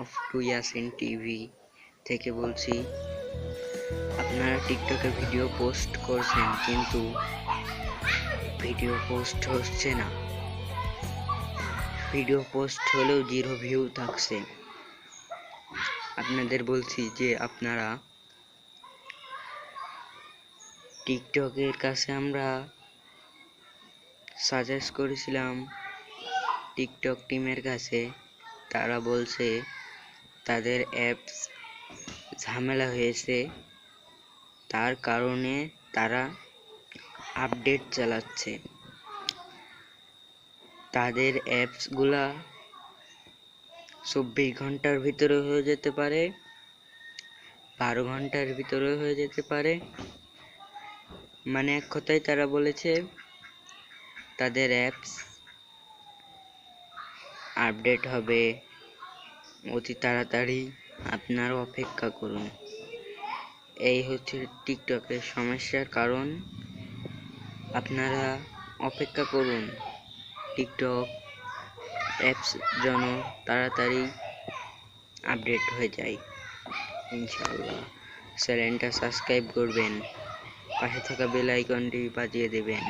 Of two Yasin TV থেকে বলছি। আপনারা টিকটকে ভিডিও পোস্ট করছেন কিন্তু ভিডিও পোস্ট হচ্ছে না, ভিডিও পোস্ট হলেও 0 ভিউ থাকছে। আপনাদের বলছি যে আপনারা টিকটকের কাছে আমরা সাজেস্ট করেছিলাম টিকটক টিমের কাছে, তারা বলছে তাদের অ্যাপস ঝামেলা হয়েছে, তার কারণে তারা আপডেট চালাচ্ছে। তাদের অ্যাপসগুলা 24 ঘন্টার ভিতরে হয়ে যেতে পারে, 12 ঘন্টার ভিতরে হয়ে যেতে পারে। মানে এক কথায় তারা বলেছে তাদের অ্যাপস আপডেট হবে অতি তাড়াতাড়ি, আপনারা অপেক্ষা করুন। এই হচ্ছে টিকটকের সমস্যার কারণ। আপনারা অপেক্ষা করুন, টিকটক অ্যাপস যেন তাড়াতাড়ি আপডেট হয়ে যায় ইনশাআল্লাহ। চ্যানেলটা সাবস্ক্রাইব করবেন, পাশে থাকা বেল আইকনটি বাজিয়ে দেবেন।